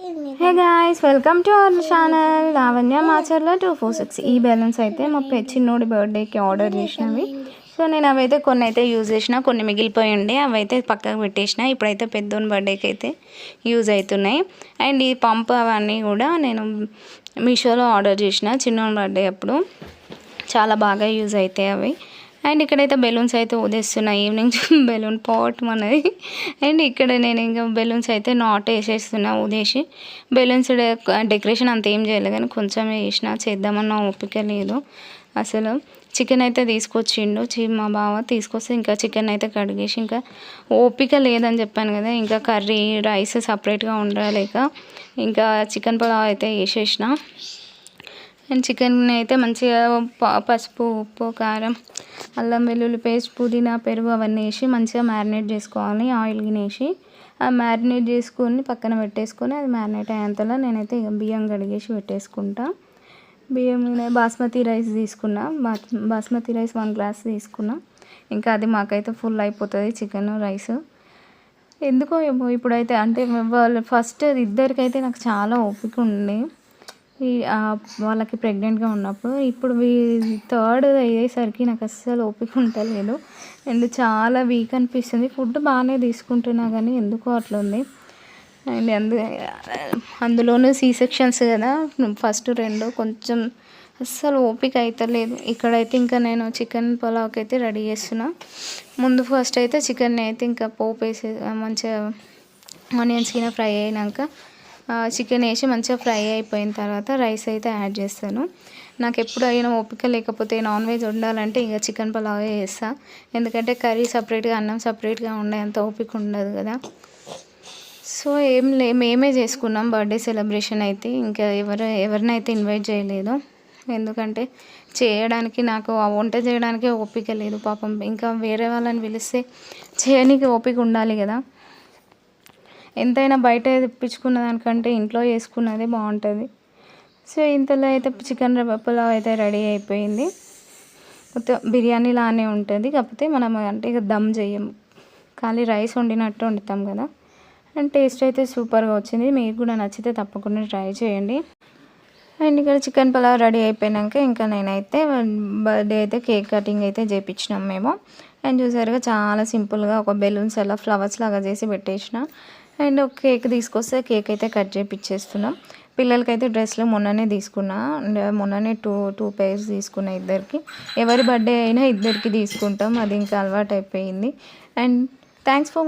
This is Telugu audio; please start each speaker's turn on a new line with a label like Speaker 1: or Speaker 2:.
Speaker 1: Hey guys, welcome to our channel Lavanya Macherla 246. ఈ బెలూన్స్ అయితే మా చిన్నోడి బర్త్డేకి ఆర్డర్ చేసినవి. సో నేను అవైతే కొన్ని అయితే యూజ్ చేసిన, కొన్ని మిగిలిపోయి ఉండే అవైతే పక్కకు పెట్టేసిన. ఇప్పుడైతే పెద్దోని బర్త్డేకి అయితే యూజ్ అవుతున్నాయి. అండ్ ఈ పంప్ అవన్నీ కూడా నేను మీషోలో ఆర్డర్ చేసిన చిన్నోని బర్త్డే అప్పుడు. చాలా బాగా యూజ్ అవుతాయి అవి. అండ్ ఇక్కడైతే బెలూన్స్ అయితే ఊదేస్తున్నాయి. ఈవినింగ్ బెలూన్ పాట్ మనది. అండ్ ఇక్కడ నేను ఇంకా బెలూన్స్ అయితే నాట్ వేసేస్తున్నా ఊదేసి. బెలూన్స్ డెకరేషన్ అంత ఏం చేయలేదు, కానీ కొంచెం వేసిన, చేద్దామన్న ఓపిక లేదు అసలు. చికెన్ అయితే తీసుకొచ్చిండు మా బావ. తీసుకొస్తే ఇంకా చికెన్ అయితే కడిగేసి, ఇంకా ఓపిక లేదని చెప్పాను కదా, ఇంకా కర్రీ రైస్ సపరేట్గా ఉండలేక ఇంకా చికెన్ పులావ్ అయితే వేసేసిన. అండ్ చికెన్ అయితే మంచిగా పసుపు, ఉప్పు, కారం, అల్లం వెల్లుల్లి పేస్ట్, పుదీనా, పెరుగు అవన్నీ వేసి మంచిగా మ్యారినేట్ చేసుకోవాలి. ఆయిల్ వేసి ఆ మ్యారినేట్ చేసుకొని పక్కన పెట్టేసుకొని, అది మ్యారినేట్ అయ్యేంతలో నేనైతే బియ్యం కడిగేసి పెట్టేసుకుంటా. బియ్యం బాస్మతి రైస్ తీసుకున్నా. బాస్మతి రైస్ 1 గ్లాస్ తీసుకున్నా. ఇంకా అది మాకైతే ఫుల్ అయిపోతుంది చికెన్ రైస్. ఎందుకో ఏమో ఇప్పుడైతే, అంటే వాళ్ళు ఫస్ట్ ఇద్దరికైతే నాకు చాలా ఓపిక ఉండే వాళ్ళకి ప్రెగ్నెంట్గా ఉన్నప్పుడు. ఇప్పుడు థర్డ్ అయ్యేసరికి నాకు అస్సలు ఓపిక ఉండలేదు. అండ్ చాలా వీక్ అనిపిస్తుంది. ఫుడ్ బాగానే తీసుకుంటున్నా కానీ ఎందుకో అట్లా ఉంది. అండ్ అందులోనూ సీ సెక్షన్స్ కదా, ఫస్ట్ 2 కొంచెం అస్సలు ఓపిక అవుతలేదు. ఇక్కడైతే ఇంకా నేను చికెన్ పులావ్కి అయితే రెడీ చేస్తున్నా. ముందు ఫస్ట్ అయితే చికెన్ అయితే ఇంకా పోపు వేసే మంచిగా ఆనియన్స్ కింద ఫ్రై అయినాక చికెన్ వేసి మంచిగా ఫ్రై అయిపోయిన తర్వాత రైస్ అయితే యాడ్ చేస్తాను. నాకు ఎప్పుడు అయినా ఓపిక లేకపోతే నాన్ వెజ్ వండాలంటే ఇంకా చికెన్ పులావే చేస్తా. ఎందుకంటే కర్రీ సపరేట్గా, అన్నం సపరేట్గా అంత ఓపిక ఉండదు కదా. సో మేమే చేసుకున్నాం బర్త్డే సెలబ్రేషన్ అయితే. ఇంకా ఎవరినైతే ఇన్వైట్ చేయలేదు, ఎందుకంటే చేయడానికి నాకు వంట చేయడానికే ఓపిక లేదు పాపం. ఇంకా వేరే వాళ్ళని పిలిస్తే చేయడానికి ఓపిక ఉండాలి కదా. ఎంతైనా బయట తెప్పించుకున్న దానికంటే ఇంట్లో చేసుకున్నదే బాగుంటుంది. సో ఇంతలో అయితే చికెన్ పులావ్ అయితే రెడీ అయిపోయింది. మొత్తం బిర్యానీ లానే ఉంటుంది, కాకపోతే మనం అంటే ఇక దమ్ చేయము, ఖాళీ రైస్ వండినట్టు వండుతాం కదా. అండ్ టేస్ట్ అయితే సూపర్గా వచ్చింది. మీకు కూడా నచ్చితే తప్పకుండా ట్రై చేయండి. అండ్ ఇక్కడ చికెన్ పులావ్ రెడీ అయిపోయాక ఇంకా నేనైతే బర్త్డే అయితే కేక్ కటింగ్ అయితే చేయించినాం మేము. అండ్ చూసారుగా చాలా సింపుల్గా ఒక బెలూన్స్ అలా ఫ్లవర్స్ లాగా చేసి పెట్టేసిన. అండ్ ఒక కేక్ తీసుకొస్తే కేక్ అయితే కట్ చేయించేస్తున్నాం. పిల్లలకైతే డ్రెస్లు మొన్ననే తీసుకున్నా. మొన్ననే టూ పేర్స్ తీసుకున్నా ఇద్దరికి. ఎవరి బర్త్డే అయినా ఇద్దరికి తీసుకుంటాం, అది ఇంకా అలవాటు అయిపోయింది. And thanks for